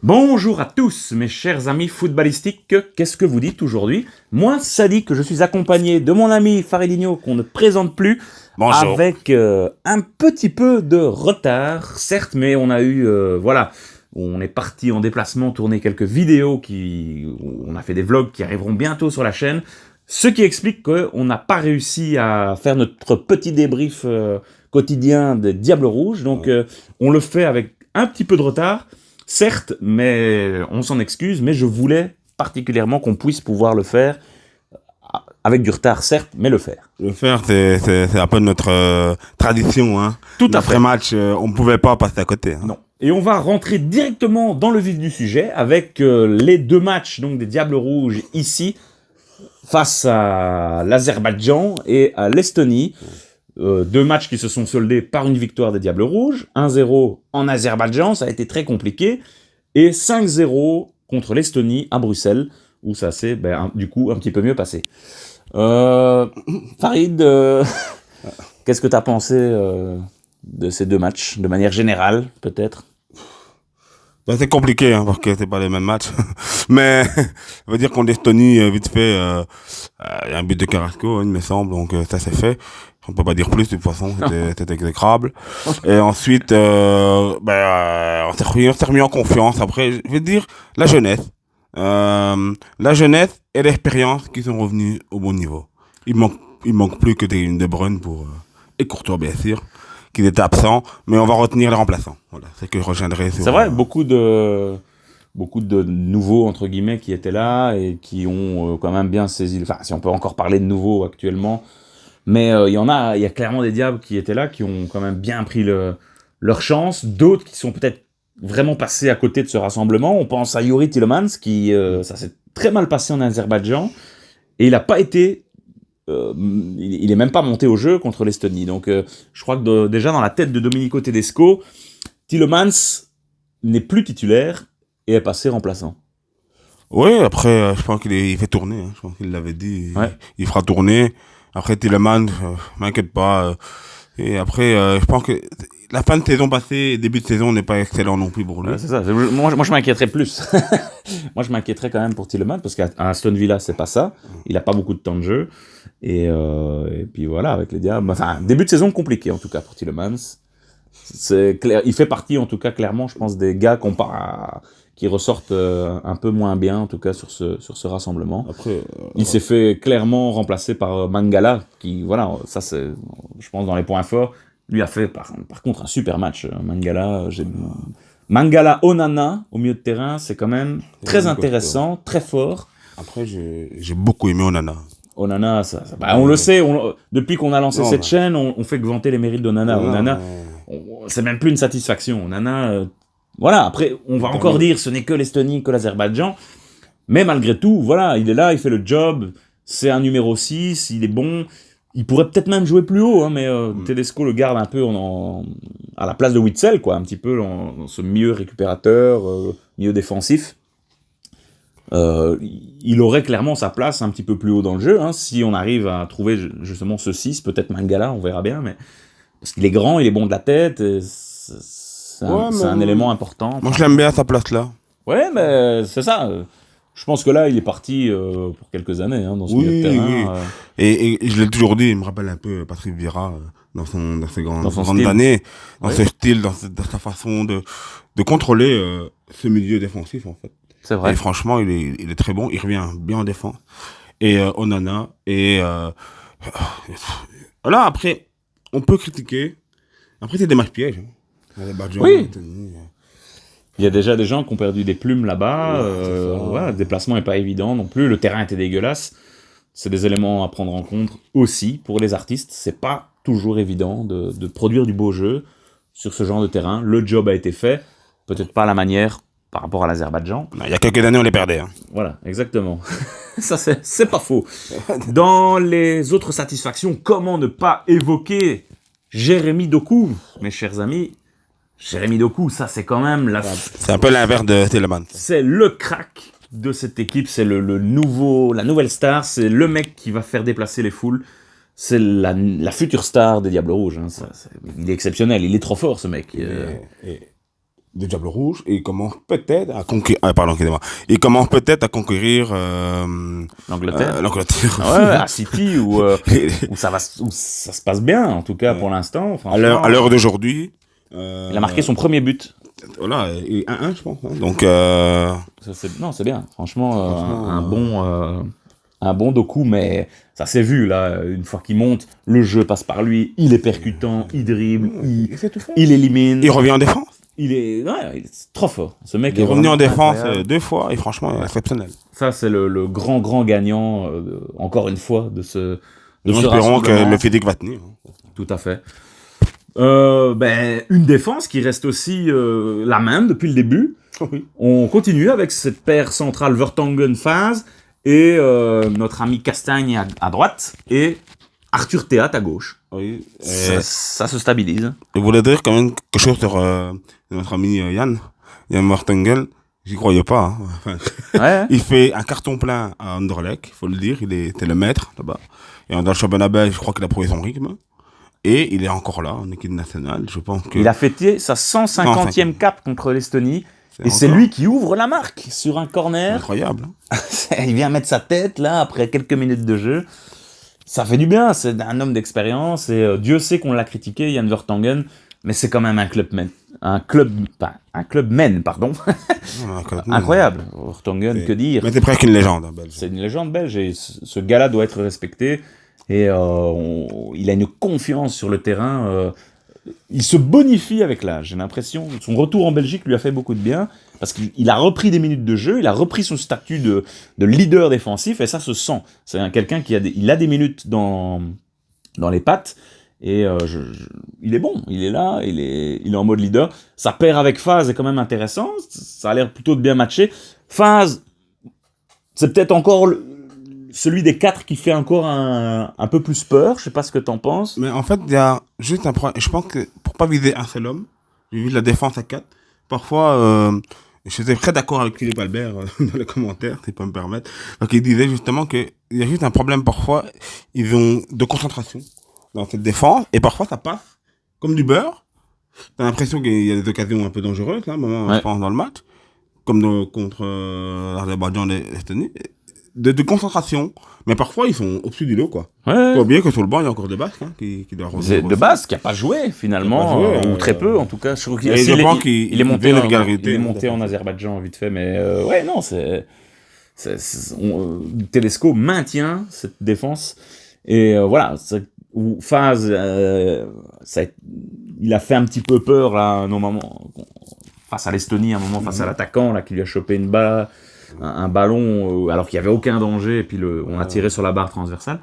Bonjour à tous mes chers amis footballistiques, qu'est-ce que vous dites aujourd'hui? Moi, ça dit que je suis accompagné de mon ami Faridinho qu'on ne présente plus, Bonjour. avec un petit peu de retard, certes, mais on a eu, on est parti en déplacement tourner quelques vidéos, on a fait des vlogs qui arriveront bientôt sur la chaîne, ce qui explique qu'on n'a pas réussi à faire notre petit débrief quotidien des Diables Rouges, donc on le fait avec un petit peu de retard. Certes, mais on s'en excuse, mais je voulais particulièrement qu'on puisse pouvoir le faire avec du retard, certes, mais le faire. Le faire, c'est un peu notre tradition. Hein. Tout à Après fait. match, on ne pouvait pas passer à côté. Hein. Non. Et on va rentrer directement dans le vif du sujet avec les deux matchs donc des Diables Rouges ici face à l'Azerbaïdjan et à l'Estonie. Deux matchs qui se sont soldés par une victoire des Diables Rouges, 1-0 en Azerbaïdjan, ça a été très compliqué, et 5-0 contre l'Estonie à Bruxelles, où ça s'est du coup un petit peu mieux passé. Farid, qu'est-ce que tu as pensé de ces deux matchs, de manière générale, peut-être? Ben, c'est compliqué, hein, parce que c'est pas les mêmes matchs. Mais, ça veut dire qu'en Estonie, vite fait, y a un but de Carrasco, il me semble, donc ça c'est fait. On peut pas dire plus, de toute façon, c'était exécrable. Et ensuite, on s'est remis en confiance. Après, je vais dire, la jeunesse. La jeunesse et l'expérience qui sont revenus au bon niveau. Il manque plus que De Bruyne pour, et Courtois, bien sûr, qui étaient absents, mais on va retenir les remplaçants. Voilà, c'est que je reviendrai sur. C'est vrai, beaucoup de nouveaux, entre guillemets, qui étaient là et qui ont quand même bien saisi, enfin, si on peut encore parler de nouveaux actuellement, mais il y a clairement des Diables qui étaient là, qui ont quand même bien pris leur chance, d'autres qui sont peut-être vraiment passés à côté de ce rassemblement. On pense à Youri Tielemans, ça s'est très mal passé en Azerbaïdjan, et il n'a pas été, il est même pas monté au jeu contre l'Estonie. Donc je crois que déjà dans la tête de Domenico Tedesco, Tielemans n'est plus titulaire et est passé remplaçant. Oui, après, je pense il fait tourner. Hein, je pense qu'il l'avait dit. Ouais. Il fera tourner. Après, Tielemans, m'inquiète pas. Et après, je pense que la fin de saison passée, début de saison n'est pas excellent non plus pour lui. C'est ça. Moi, je m'inquiéterais plus. Moi, je m'inquiéterais quand même pour Tielemans parce qu'à Aston Villa, c'est pas ça. Il a pas beaucoup de temps de jeu. Et puis voilà, avec les Diables. Enfin, début de saison compliqué en tout cas pour Tielemans. C'est clair. Il fait partie en tout cas clairement, je pense, des gars qui ressortent un peu moins bien en tout cas sur ce rassemblement. Après, Il s'est fait clairement remplacer par Mangala, qui, voilà, ça c'est, je pense, dans les points forts. Lui a fait, par contre, un super match. Mangala Onana, au milieu de terrain, c'est quand même très intéressant, très fort. après j'ai beaucoup aimé Onana. Onana, on le sait, depuis qu'on a lancé cette chaîne, on fait que vanter les mérites d'Onana. Onana, c'est même plus une satisfaction. Onana, voilà, après, on va encore dire, ce n'est que l'Estonie, que l'Azerbaïdjan. Mais malgré tout, voilà, il est là, il fait le job, c'est un numéro 6, il est bon, il pourrait peut-être même jouer plus haut, hein, mais Tedesco le garde un peu à la place de Witsel, quoi, un petit peu dans ce milieu récupérateur, milieu défensif. Il aurait clairement sa place un petit peu plus haut dans le jeu, hein, si on arrive à trouver justement ce 6, peut-être Mangala, on verra bien, mais parce qu'il est grand, il est bon de la tête, c'est un élément important. Moi, je l'aime bien à sa place là. Ouais, mais c'est ça. Je pense que là, il est parti pour quelques années dans ce milieu de terrain. Oui. Et je l'ai toujours dit, il me rappelle un peu Patrick Vieira dans ses grandes années, dans ce style, dans sa façon de contrôler ce milieu défensif en fait. C'est vrai. Et franchement, il est très bon, il revient bien en défense. Et Onana, et voilà, après, on peut critiquer. Après, c'est des matchs pièges. Hein. Oui. Il y a déjà des gens qui ont perdu des plumes là-bas. Le déplacement n'est pas évident non plus. Le terrain était dégueulasse. C'est des éléments à prendre en compte aussi pour les artistes. C'est pas toujours évident de produire du beau jeu sur ce genre de terrain. Le job a été fait, peut-être pas à la manière par rapport à l'Azerbaïdjan. Il y a quelques années, on les perdait. Hein. Voilà, exactement. Ça, c'est pas faux. Dans les autres satisfactions, comment ne pas évoquer Jérémy Doku, mes chers amis? Jérémy Doku, ça c'est quand même c'est un peu l'inverse de Tielemans. C'est le crack de cette équipe, c'est la nouvelle star, c'est le mec qui va faire déplacer les foules, c'est la future star des Diables Rouges. Hein. Il est exceptionnel, il est trop fort ce mec. des Diables Rouges et il commence peut-être à conquérir. Ah, pardon, excusez-moi. Il commence peut-être à conquérir L'Angleterre. l'Angleterre. Ouais, à City où où ça se passe bien, en tout cas pour l'instant. À l'heure d'aujourd'hui. Il a marqué son premier but. Voilà, et 1-1, je pense. Hein. Donc, Non, c'est bien. Franchement, un bon Doku, mais ça s'est vu là. Une fois qu'il monte, le jeu passe par lui. Il est percutant, il dribble, il élimine. il revient en défense. Il est trop fort. Ce mec Il est revenu en défense incroyable. 2 fois et franchement, exceptionnel. Ça, c'est le grand gagnant, encore une fois, de ce Nous espérons que rassemblement. le physique va tenir. Tout à fait. Une défense qui reste aussi la même depuis le début. Oui. On continue avec cette paire centrale Vertonghen-Phase et notre ami Castagne à droite et Arthur Théat à gauche. Oui. Ça se stabilise. Je voulais dire quand même quelque chose sur notre ami Yann Martingale. J'y croyais pas. Hein. Enfin, Ouais. il fait un carton plein à Anderlecht, il faut le dire. Il était le maître là-bas. Et dans le championnat belge, je crois qu'il a prouvé son rythme. Et il est encore là en équipe nationale. Je pense que. Il a fêté sa 150e cap contre l'Estonie. Et c'est encore lui qui ouvre la marque sur un corner. incroyable. Hein. Il vient mettre sa tête là après quelques minutes de jeu. Ça fait du bien, c'est un homme d'expérience et Dieu sait qu'on l'a critiqué, Yann Vertonghen, mais c'est quand même un club men, pardon. Incroyable. Vertonghen, que dire. Mais c'est presque une légende hein, belge. C'est une légende belge et ce gars-là doit être respecté et il a une confiance sur le terrain. Il se bonifie avec l'âge, j'ai l'impression. Son retour en Belgique lui a fait beaucoup de bien parce qu'il a repris des minutes de jeu, il a repris son statut de leader défensif et ça se sent. C'est quelqu'un qui il a des minutes dans les pattes et il est bon, il est là, il est en mode leader. Sa paire avec Phase est quand même intéressant, ça a l'air plutôt de bien matcher. Phase, c'est peut-être encore celui des 4 qui fait encore un peu plus peur, je sais pas ce que t'en penses. Mais en fait, il y a juste un problème. Je pense que pour pas viser un seul homme, j'ai vu la défense à 4. Parfois, je suis très d'accord avec Philippe Albert dans les commentaires, si tu peux me permettre. Donc, il disait justement qu'il y a juste un problème parfois. Ils ont de concentration dans cette défense et parfois ça passe comme du beurre. T'as l'impression qu'il y a des occasions un peu dangereuses, là, à un moment, je pense, dans le match, comme contre l'Azerbaïdjan et l'Estonie. De concentration, mais parfois ils sont au-dessus du lot, quoi. Ouais. Faut oublier que sur le banc, il y a encore des Basques hein, qui doivent C'est de base qui a pas joué finalement, ou très peu en tout cas. Je crois qu'il je pense qu'il est monté, il est monté en Azerbaïdjan vite fait, mais ouais non, Tedesco maintient cette défense et voilà. Phase, il a fait un petit peu peur là, à un moment face à l'Estonie, un moment face à l'attaquant là qui lui a chopé une balle. Un ballon alors qu'il n'y avait aucun danger et puis on a tiré sur la barre transversale.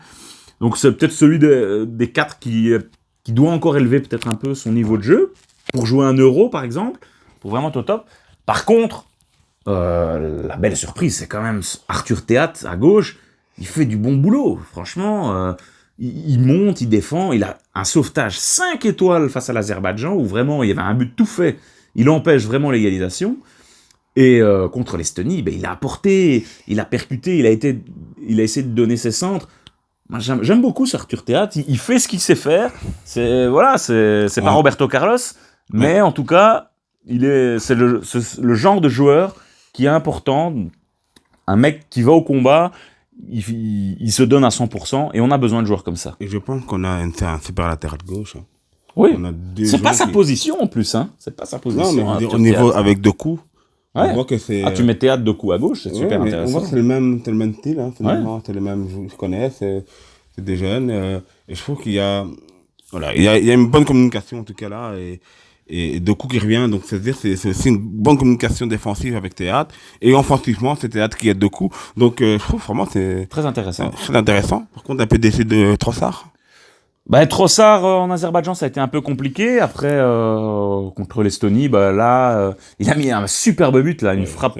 Donc c'est peut-être celui des 4 qui doit encore élever peut-être un peu son niveau de jeu pour jouer un Euro par exemple, pour vraiment être au top. Par contre, la belle surprise c'est quand même Arthur Théat à gauche, il fait du bon boulot, franchement. Il monte, il défend, il a un sauvetage 5 étoiles face à l'Azerbaïdjan où vraiment il y avait un but tout fait, il empêche vraiment l'égalisation. Et contre l'Estonie, il a apporté, il a percuté, il a essayé de donner ses centres. Moi, j'aime beaucoup ce Arthur Théat. Il fait ce qu'il sait faire. C'est pas Roberto Carlos, mais en tout cas, c'est le genre de joueur qui est important. Un mec qui va au combat, il se donne à 100%, et on a besoin de joueurs comme ça. Et je pense qu'on a un super latéral gauche. Hein. Oui. C'est pas sa position en plus, hein. C'est pas sa position. Non, mais au niveau avec deux coups. Ouais. On voit que c'est. Tu mets Théâtre de coup à gauche, c'est super intéressant. On voit que c'est le même style, hein, finalement. C'est le même, je connais, c'est des jeunes. Et je trouve qu'il y a, voilà, il y a une bonne communication, en tout cas là, et de coup qui revient. Donc, c'est-à-dire, c'est aussi une bonne communication défensive avec Théâtre. Et offensivement, c'est Théâtre qui aide de coup. Donc, je trouve vraiment, c'est. Très intéressant. Très intéressant. Par contre, un peu déçu de Trossard. Trossard en Azerbaïdjan, ça a été un peu compliqué. Après, contre l'Estonie, il a mis un superbe but là, une frappe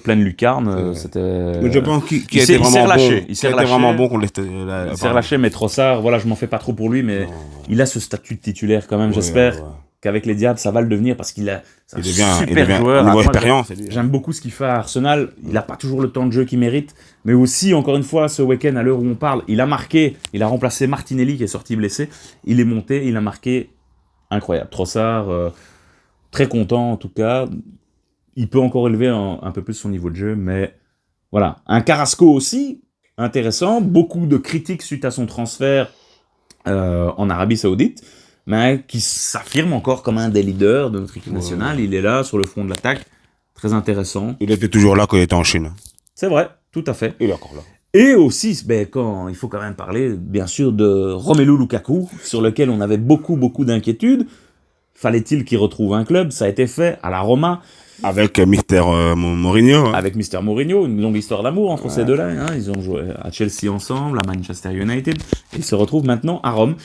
pleine lucarne. C'était. Mais je pense qu'il a été vraiment bon. Il s'est vraiment bon contre l'Estonie. Il s'est relâché, mais Trossard, voilà, je m'en fais pas trop pour lui, mais il a ce statut de titulaire quand même. J'espère qu'avec les Diables, ça va le devenir parce qu'il a. Il devient joueur. Niveau expérience. J'aime beaucoup ce qu'il fait à Arsenal. Il n'a pas toujours le temps de jeu qu'il mérite. Mais aussi, encore une fois, ce week-end, à l'heure où on parle, il a remplacé Martinelli qui est sorti blessé. Il est monté, il a marqué. Incroyable. Trossard, très content en tout cas. Il peut encore élever un peu plus son niveau de jeu, mais voilà. Un Carrasco aussi, intéressant. Beaucoup de critiques suite à son transfert en Arabie Saoudite, mais qui s'affirme encore comme un des leaders de notre équipe nationale. Il est là sur le front de l'attaque, très intéressant. Il était toujours là quand il était en Chine. C'est vrai, tout à fait. Il est encore là. Et aussi, il faut quand même parler, bien sûr, de Romelu Lukaku, sur lequel on avait beaucoup d'inquiétudes. Fallait-il qu'il retrouve un club? Ça a été fait à la Roma. Avec Mister Mourinho. Hein. Avec Mister Mourinho, une longue histoire d'amour entre ces deux-là. Hein. Ils ont joué à Chelsea ensemble, à Manchester United, et ils se retrouvent maintenant à Rome.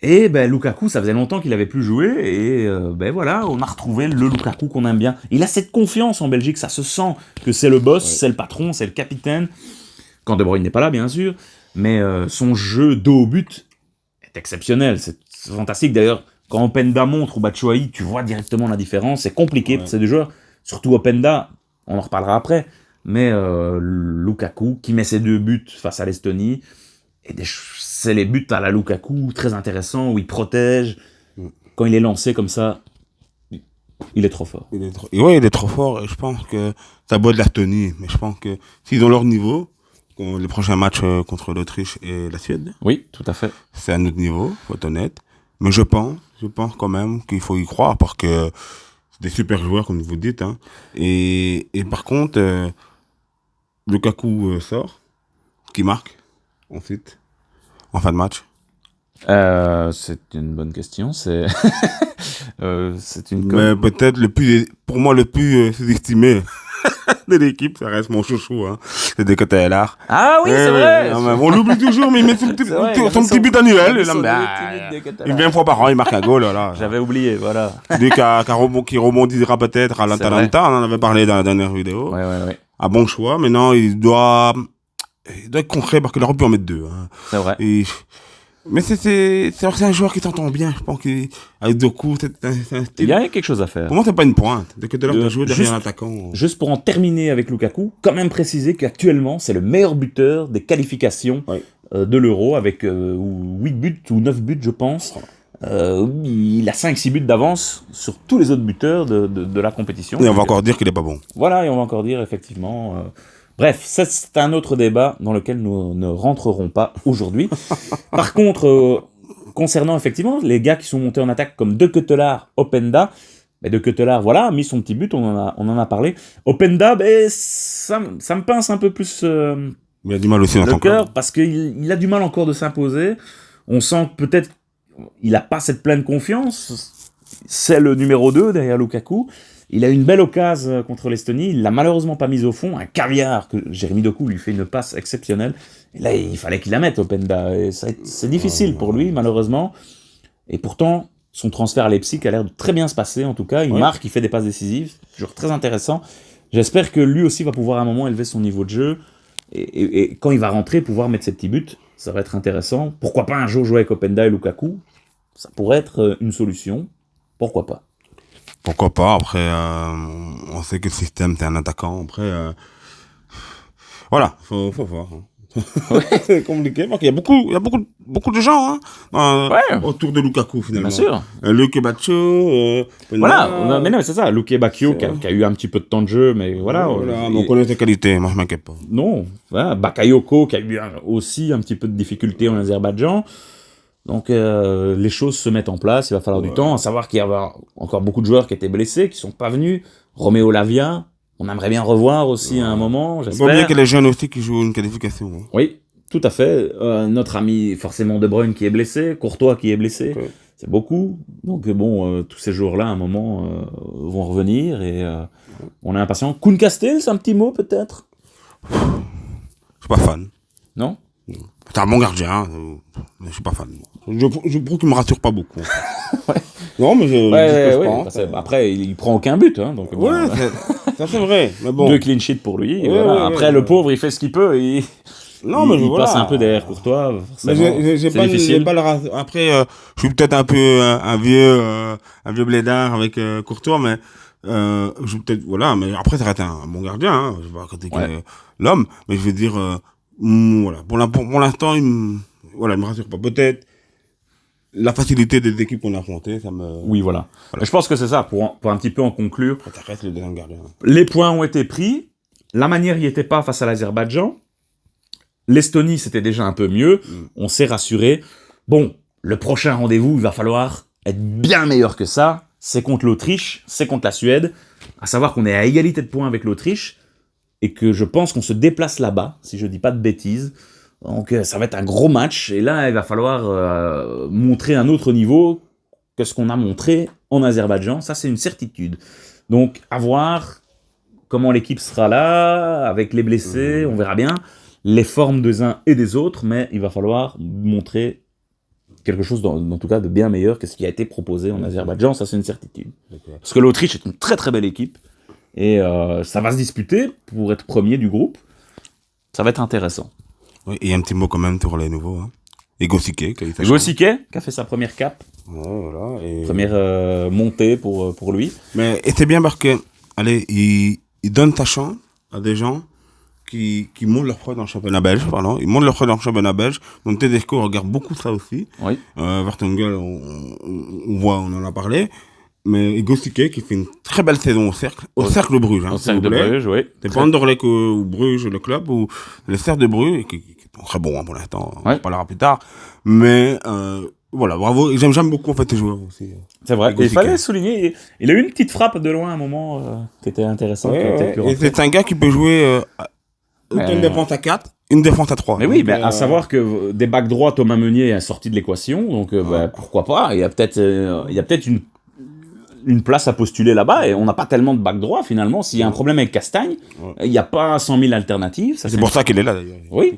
Et Lukaku, ça faisait longtemps qu'il avait plus joué, et voilà, on a retrouvé le Lukaku qu'on aime bien. Il a cette confiance en Belgique, ça se sent que c'est le boss, c'est le patron, c'est le capitaine. Quand De Bruyne n'est pas là, bien sûr, mais son jeu dos au but est exceptionnel, c'est fantastique. D'ailleurs, quand Openda montre ou Batshuayi, tu vois directement la différence. C'est compliqué pour ces deux joueurs, surtout Openda, on en reparlera après, mais Lukaku qui met ses 2 buts face à l'Estonie, et c'est les buts à la Lukaku très intéressants où il protège. Quand il est lancé comme ça, il est trop fort. Il est trop fort, et je pense que ça boit de la tenue, mais je pense que s'ils ont leur niveau, les prochains matchs contre l'Autriche et la Suède. Oui, tout à fait. C'est un autre niveau, faut être honnête. Mais je pense quand même qu'il faut y croire parce que c'est des super joueurs, comme vous dites. Hein. Et par contre, Lukaku sort, qui marque ensuite, en fin de match. C'est une bonne question. C'est Mais peut-être pour moi le plus sous-estimé de l'équipe, ça reste mon chouchou, hein. C'est De Ketelaere. Ah oui, c'est vrai. On l'oublie toujours, mais il met son petit but annuel. Il vient une fois par an, il marque un goal. Là. J'avais oublié, voilà. Lui qui rebondira peut-être à l'Atalanta, on en avait parlé dans la dernière vidéo. Ouais. Un bon choix, maintenant il doit être concret parce qu'il aurait pu en mettre 2. Hein. C'est vrai. Mais c'est un joueur qui s'entend bien, je pense qu'avec Doku, c'est un style. Il y a quelque chose à faire. Pour moi, c'est pas une pointe. De Ketelaere doit jouer derrière l'attaquant. Juste pour en terminer avec Lukaku, quand même préciser qu'actuellement, c'est le meilleur buteur des qualifications de l'Euro, avec 8 buts ou 9 buts, je pense. Il a 5-6 buts d'avance sur tous les autres buteurs de la compétition. Et on va encore dire qu'il est pas bon. Voilà, et on va encore dire, effectivement... Bref, c'est un autre débat dans lequel nous ne rentrerons pas aujourd'hui. Par contre, concernant effectivement les gars qui sont montés en attaque comme De Ketelaere, Openda, De Ketelaere, voilà, a mis son petit but, on en a parlé. Openda, ça me pince un peu plus il a du mal aussi dans le son cœur, parce qu'il a du mal encore de s'imposer. On sent que peut-être il n'a pas cette pleine confiance. C'est le numéro 2 derrière Lukaku. Il a une belle occasion contre l'Estonie, il l'a malheureusement pas mise au fond, un caviar que Jérémy Doku lui fait une passe exceptionnelle, et là il fallait qu'il la mette Openda, et c'est difficile pour lui malheureusement, et pourtant son transfert à Leipzig a l'air de très bien se passer en tout cas, il marque, il fait des passes décisives, toujours très intéressant, j'espère que lui aussi va pouvoir à un moment élever son niveau de jeu, et quand il va rentrer pouvoir mettre ses petits buts, ça va être intéressant, pourquoi pas un jour jouer avec Openda et Lukaku, ça pourrait être une solution, pourquoi pas. Pourquoi pas, après, on sait que le système, t'es un attaquant, après, voilà, faut voir. Hein. C'est compliqué, parce qu'il y a beaucoup de gens, hein, autour de Lukaku, finalement. Bien sûr. Luke Bacchio, voilà, mais non, c'est ça, Luke Bacchio, qui a eu un petit peu de temps de jeu, mais voilà. On connaît ses qualités, moi je m'inquiète pas. Non, voilà, Bakayoko, qui a eu aussi un petit peu de difficultés en Azerbaïdjan. Donc les choses se mettent en place, il va falloir du temps, à savoir qu'il y a encore beaucoup de joueurs qui étaient blessés, qui sont pas venus. Roméo Lavia, on aimerait bien revoir aussi à un moment, j'espère. Il faut oublier qu'il y a les jeunes aussi qui jouent une qualification. Hein. Oui, tout à fait. Notre ami forcément De Bruyne qui est blessé, Courtois qui est blessé, c'est beaucoup. Donc bon, tous ces joueurs-là à un moment vont revenir et on est impatient. Koen Castells, un petit mot peut-être? Je suis pas fan. Non? C'est un bon gardien, mais je suis pas fan. Je trouve qu'il me rassure pas beaucoup. Non, mais je pense. Après, il prend aucun but. Hein, donc, ça c'est vrai. Mais bon. 2 clean sheets pour lui. Voilà. Après, le pauvre, il fait ce qu'il peut. Il passe un peu derrière Courtois. J'ai pas Après, je suis peut-être un peu un vieux blédard avec Courtois, mais mais après ça reste un bon gardien. Hein, je vais pas critiquer l'homme, mais je veux dire. Voilà. Pour l'instant, il me rassure pas. Peut-être la facilité des équipes qu'on a affrontées, ça me... Oui, voilà. Je pense que c'est ça, pour un petit peu en conclure. Ça reste le deuxième gardien. Les points ont été pris. La manière n'y était pas face à l'Azerbaïdjan. L'Estonie, c'était déjà un peu mieux. On s'est rassuré. Bon, le prochain rendez-vous, il va falloir être bien meilleur que ça. C'est contre l'Autriche, c'est contre la Suède. À savoir qu'on est à égalité de points avec l'Autriche et que je pense qu'on se déplace là-bas, si je dis pas de bêtises. Donc ça va être un gros match. Et là, il va falloir montrer un autre niveau que ce qu'on a montré en Azerbaïdjan. Ça, c'est une certitude. Donc, à voir comment l'équipe sera là, avec les blessés, on verra bien. Les formes des uns et des autres, mais il va falloir montrer quelque chose, en tout cas, de bien meilleur que ce qui a été proposé en Azerbaïdjan, ça c'est une certitude. Parce que l'Autriche est une très très belle équipe, et ça va se disputer pour être premier du groupe. Ça va être intéressant. Oui, et un petit mot quand même sur les nouveaux. Hein. Ego Sique, qui a fait sa première cape, voilà, et... première montée pour lui. Mais et c'est bien parce que, allez, il donne sa chance à des gens qui montent leur preuve dans le championnat belge, pardon. Ils montent leur preuve dans le championnat belge. Donc Tedesco regarde beaucoup ça aussi. Oui. Vertonghen, on voit, on en a parlé. Mais Ego Sique qui fait une très belle saison au Cercle de Bruges. Hein, au Cercle de Bruges, oui. C'est pas Anderlecht ou Bruges, le club, ou le Cercle de Bruges, qui est très bon hein, pour l'instant. On en parlera plus tard. Mais voilà, bravo. J'aime beaucoup en fait ces joueurs aussi. C'est vrai. Et il fallait souligner, il a eu une petite frappe de loin à un moment qui était intéressante. Ouais, et c'est un gars qui peut jouer une défense à 4, une défense à 3. Mais oui, à savoir que des backs droits, Thomas Meunier est sorti de l'équation, donc pourquoi pas. Il y a peut-être une place à postuler là-bas, et on n'a pas tellement de backs droits finalement. S'il y a un problème avec Castagne, il n'y a pas 100 000 alternatives. Ça, c'est pour ça qu'il est là d'ailleurs. Oui,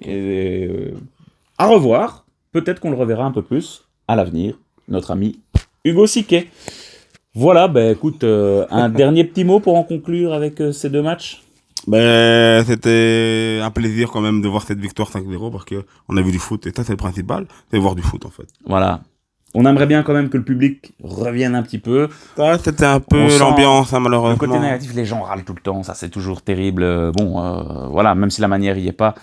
à revoir. Peut-être qu'on le reverra un peu plus à l'avenir, notre ami Hugo Sique. Voilà, écoute, un dernier petit mot pour en conclure avec ces deux matchs. C'était un plaisir quand même de voir cette victoire 5-0 parce qu'on a vu du foot et ça c'est le principal, c'est voir du foot en fait. Voilà. On aimerait bien quand même que le public revienne un petit peu. Ça, c'était un peu l'ambiance, hein, malheureusement. Le côté négatif, les gens râlent tout le temps, ça c'est toujours terrible. Voilà, même si la manière y est pas,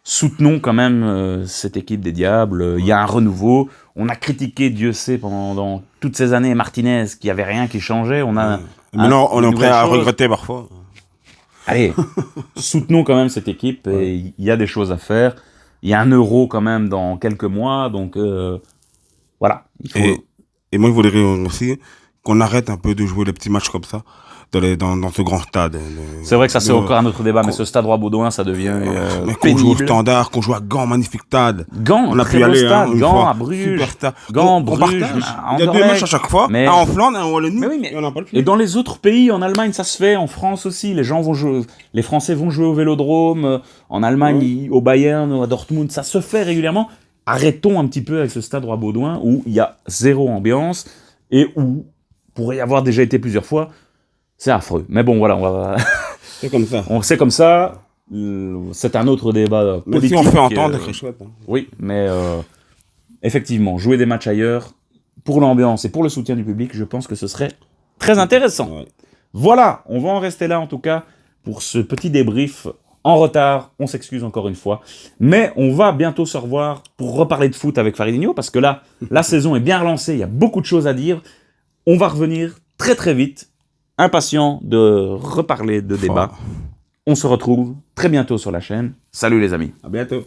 soutenons quand même cette équipe des Diables. Il y a un renouveau. On a critiqué, Dieu sait, pendant toutes ces années Martinez, qu'il n'y avait rien qui changeait. Maintenant, on est prêt à regretter parfois. Allez, soutenons quand même cette équipe. Et il y a des choses à faire. Il y a un Euro quand même dans quelques mois, donc voilà. Et moi, je voudrais aussi qu'on arrête un peu de jouer les petits matchs comme ça dans ce grand stade. C'est vrai que ça c'est encore un autre débat, mais ce stade Roi-Baudouin, ça devient mais qu'on joue au Standard, qu'on joue à Gand, magnifique stade. Gand, on a pu aller stade, Gand à Bruges, Gand, Bruges, il y a 2 matchs à chaque fois, un en Flandre, un en Wallonie, et on n'a pas le plus. Et dans les autres pays, en Allemagne, ça se fait, en France aussi, les Français vont jouer au Vélodrome, en Allemagne, au Bayern, à Dortmund, ça se fait régulièrement. Arrêtons un petit peu avec ce stade Roi-Baudouin où il y a zéro ambiance et où, pour y avoir déjà été plusieurs fois, c'est affreux. Mais bon, voilà, c'est comme ça. C'est comme ça. C'est un autre débat politique. Mais si on fait entendre, c'est chouette. Hein. Oui, mais effectivement, jouer des matchs ailleurs, pour l'ambiance et pour le soutien du public, je pense que ce serait très intéressant. Ouais. Voilà, on va en rester là en tout cas pour ce petit débrief en retard. On s'excuse encore une fois. Mais on va bientôt se revoir pour reparler de foot avec Faridinho parce que là, la saison est bien relancée, il y a beaucoup de choses à dire. On va revenir très très vite. Impatient de reparler de débat. On se retrouve très bientôt sur la chaîne. Salut les amis. À bientôt.